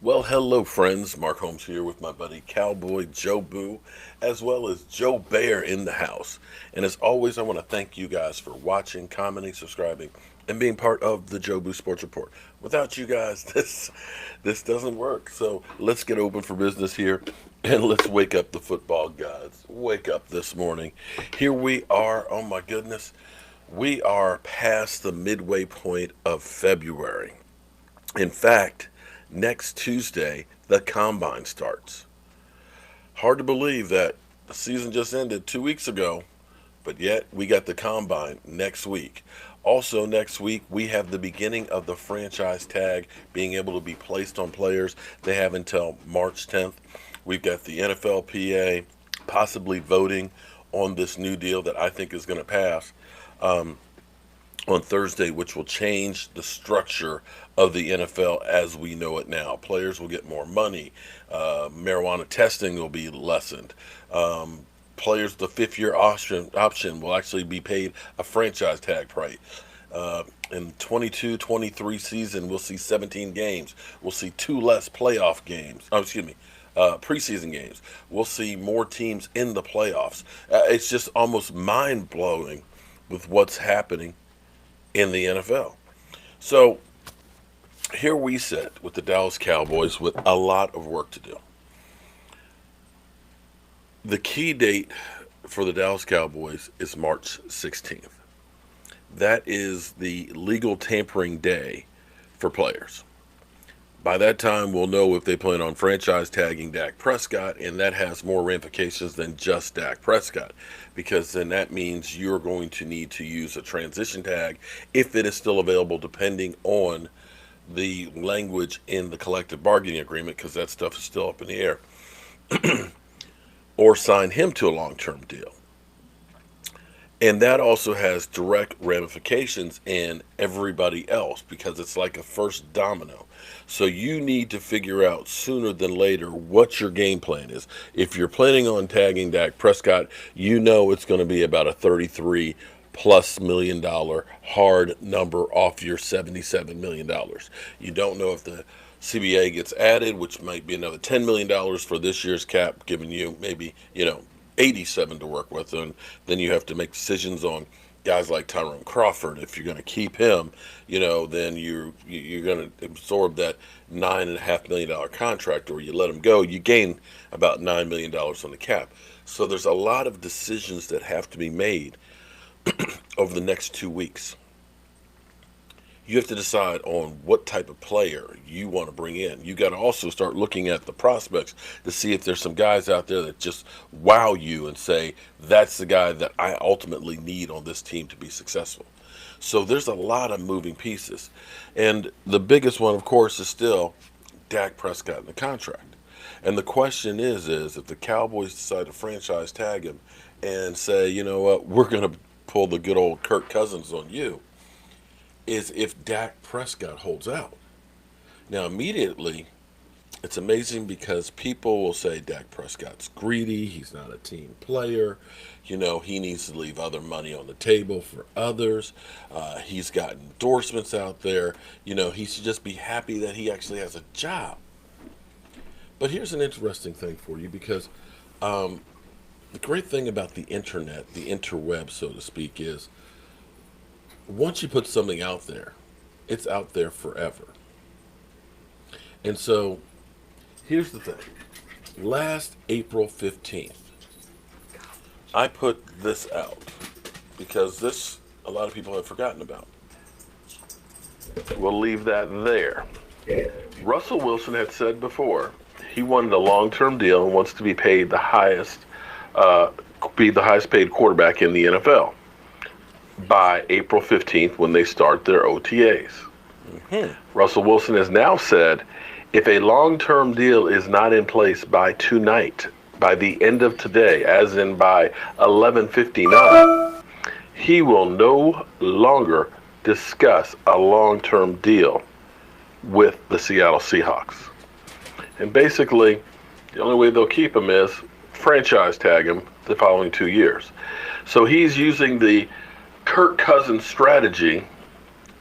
Well, hello, friends. Mark Holmes here with my buddy Cowboy Joe Boo, as well as Joe Bear in the house. And as always, I want to thank you guys for watching, commenting, subscribing, and being part of the Joe Boo Sports Report. Without you guys, this doesn't work. So let's get open for business here, and let's wake up the football gods. Wake up this morning. Here we are. Oh my goodness, we are past the midway point of February. In fact, next Tuesday, the combine starts. Hard to believe that the season just ended 2 weeks ago, but yet we got the combine next week. Also, next week, we have the beginning of the franchise tag being able to be placed on players. They have until March 10th. We've got the NFLPA possibly voting on this new deal that I think is going to pass. On Thursday, which will change the structure of the NFL as we know it now. Players will get more money. Marijuana testing will be lessened. Players, the fifth-year option will actually be paid a franchise tag price. In 22-23 season, we'll see 17 games. We'll see two less playoff games. Preseason games. We'll see more teams in the playoffs. It's just almost mind-blowing with what's happening in the NFL. So here we sit with the Dallas Cowboys with a lot of work to do. The key date for the Dallas Cowboys is March 16th. That is the legal tampering day for players. By that time, we'll know if they plan on franchise tagging Dak Prescott, and that has more ramifications than just Dak Prescott, because then that means you're going to need to use a transition tag if it is still available, depending on the language in the collective bargaining agreement, because that stuff is still up in the air, or sign him to a long-term deal. And that also has direct ramifications in everybody else because it's like a first domino. So you need to figure out sooner than later what your game plan is. If you're planning on tagging Dak Prescott, you know it's going to be about a 33 plus $1 million hard number off your $77 million. You don't know if the CBA gets added, which might be another $10 million for this year's cap, giving you maybe, 87 to work with, and then you have to make decisions on guys like Tyrone Crawford. If you're going to keep him, then you're going to absorb that $9.5 million contract, or you let him go, you gain about $9 million on the cap. So there's a lot of decisions that have to be made over the next 2 weeks. You have to decide on what type of player you want to bring in. You got to also start looking at the prospects to see if there's some guys out there that just wow you and say, that's the guy that I ultimately need on this team to be successful. So there's a lot of moving pieces. And the biggest one, of course, is still Dak Prescott and the contract. And the question is if the Cowboys decide to franchise tag him and say, you know what, we're going to pull the good old Kirk Cousins on you, is if Dak Prescott holds out. Now, immediately, it's amazing because people will say Dak Prescott's greedy, he's not a team player, he needs to leave other money on the table for others, he's got endorsements out there, he should just be happy that he actually has a job. But here's an interesting thing for you, because the great thing about the internet, the interweb, so to speak, is once you put something out there, it's out there forever. And so, here's the thing. Last April 15th, I put this out because this, a lot of people have forgotten about. We'll leave that there. Russell Wilson had said before, he wanted a long-term deal and wants to be paid be the highest paid quarterback in the NFL by April 15th when they start their OTAs. Russell Wilson has now said, if a long-term deal is not in place by tonight, by the end of today, as in by 11:59, he will no longer discuss a long-term deal with the Seattle Seahawks. And basically, the only way they'll keep him is franchise tag him the following 2 years. So he's using the Kirk Cousins strategy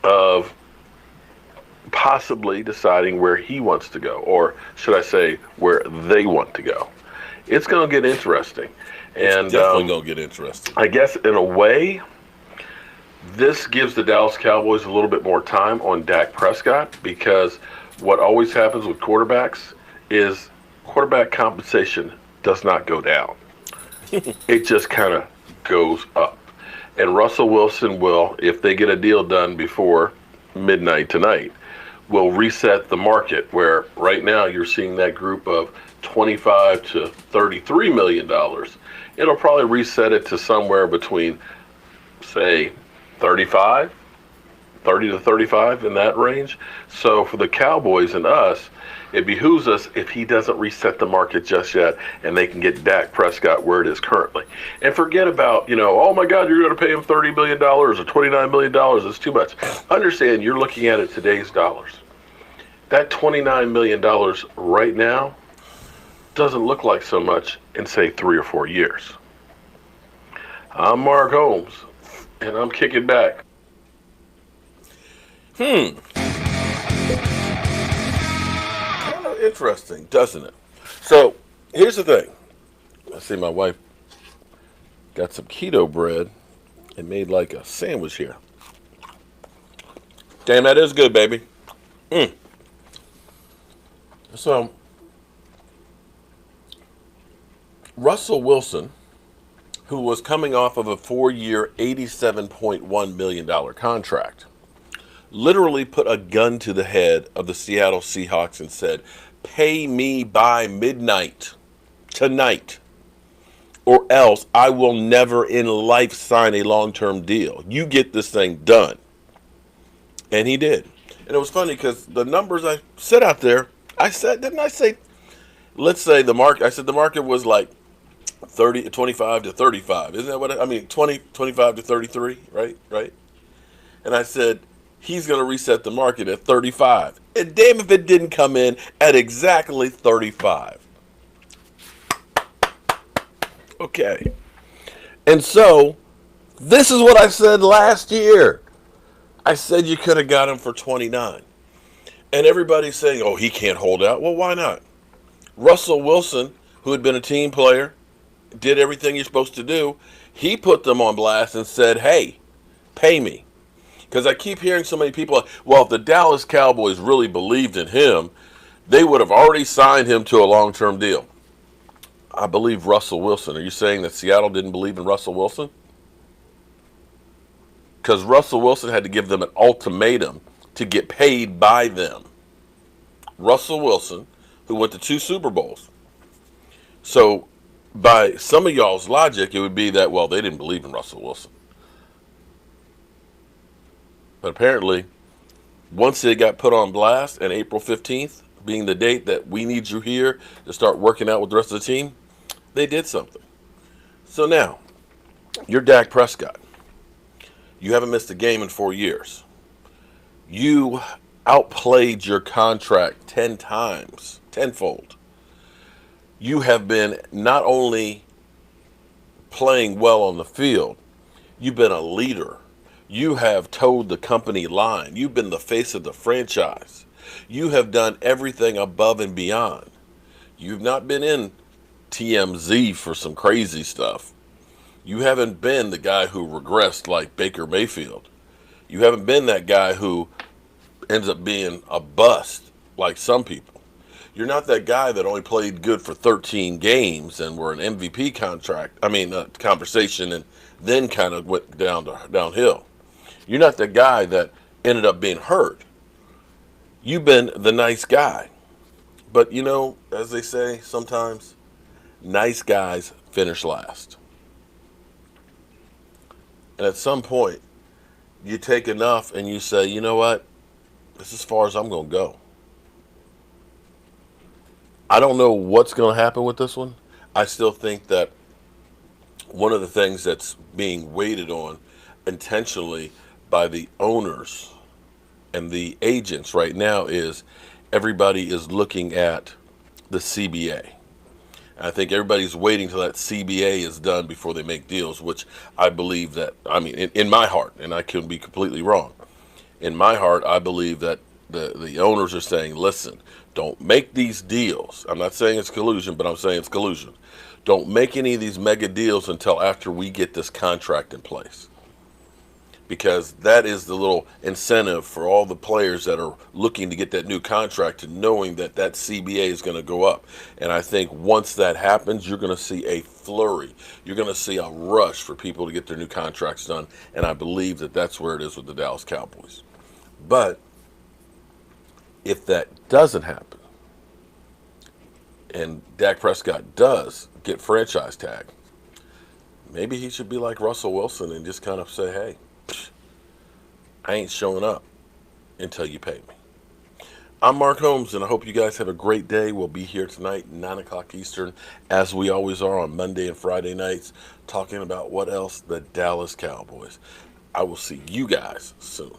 of possibly deciding where he wants to go, or should I say, where they want to go. It's going to get interesting. It's And definitely going to get interesting. I guess in a way, this gives the Dallas Cowboys a little bit more time on Dak Prescott, because what always happens with quarterbacks is quarterback compensation does not go down. It just kind of goes up. And Russell Wilson will, if they get a deal done before midnight tonight, will reset the market, where right now you're seeing that group of 25 to 33 million dollars. It'll probably reset it to somewhere between, say, 30 to 35, in that range. So for the Cowboys and us, it behooves us if he doesn't reset the market just yet, and they can get Dak Prescott where it is currently. And forget about, oh my God, you're going to pay him $30 million or $29 million. It's too much. Understand, you're looking at it today's dollars. That $29 million right now doesn't look like so much in, say, 3 or 4 years. I'm Mark Holmes, and I'm kicking back. Kind of interesting, doesn't it? So, here's the thing. I see my wife got some keto bread and made like a sandwich here. Damn, that is good, baby. So, Russell Wilson, who was coming off of a 4-year, $87.1 million contract, literally put a gun to the head of the Seattle Seahawks and said, pay me by midnight tonight, or else I will never in life sign a long-term deal. You get this thing done. And he did. And it was funny because the numbers I said out there, didn't I say, let's say the market, I said the market was like 25 to 35. Isn't that what I mean? 25 to 33, right? And I said, he's going to reset the market at 35. And damn if it didn't come in at exactly 35. Okay. And so, this is what I said last year. I said you could have got him for 29. And everybody's saying, oh, he can't hold out. Well, why not? Russell Wilson, who had been a team player, did everything you're supposed to do. He put them on blast and said, hey, pay me. Because I keep hearing so many people, well, if the Dallas Cowboys really believed in him, they would have already signed him to a long-term deal. I believe Russell Wilson. Are you saying that Seattle didn't believe in Russell Wilson? Because Russell Wilson had to give them an ultimatum to get paid by them. Russell Wilson, who went to 2 Super Bowls. So, by some of y'all's logic, it would be that, well, they didn't believe in Russell Wilson. But apparently, once they got put on blast, and April 15th being the date that we need you here to start working out with the rest of the team, they did something. So now, you're Dak Prescott. You haven't missed a game in 4 years. You outplayed your contract 10 times, tenfold. You have been not only playing well on the field, you've been a leader. You have towed the company line. You've been the face of the franchise. You have done everything above and beyond. You've not been in TMZ for some crazy stuff. You haven't been the guy who regressed like Baker Mayfield. You haven't been that guy who ends up being a bust like some people. You're not that guy that only played good for 13 games and were an MVP conversation and then kind of went downhill. You're not the guy that ended up being hurt. You've been the nice guy. But as they say sometimes, nice guys finish last. And at some point, you take enough and you say, you know what? This is as far as I'm going to go. I don't know what's going to happen with this one. I still think that one of the things that's being waited on intentionally by the owners and the agents right now is everybody is looking at the CBA. I think everybody's waiting till that CBA is done before they make deals, which I believe that, in my heart, and I could be completely wrong. In my heart, I believe that The owners are saying, listen, don't make these deals. I'm not saying it's collusion, but I'm saying it's collusion. Don't make any of these mega deals until after we get this contract in place. Because that is the little incentive for all the players that are looking to get that new contract, and knowing that that CBA is going to go up. And I think once that happens, you're going to see a flurry. You're going to see a rush for people to get their new contracts done. And I believe that that's where it is with the Dallas Cowboys. But if that doesn't happen, and Dak Prescott does get franchise tag, maybe he should be like Russell Wilson and just kind of say, hey, I ain't showing up until you pay me. I'm Mark Holmes, and I hope you guys have a great day. We'll be here tonight, 9 o'clock Eastern, as we always are on Monday and Friday nights, talking about what else? The Dallas Cowboys. I will see you guys soon.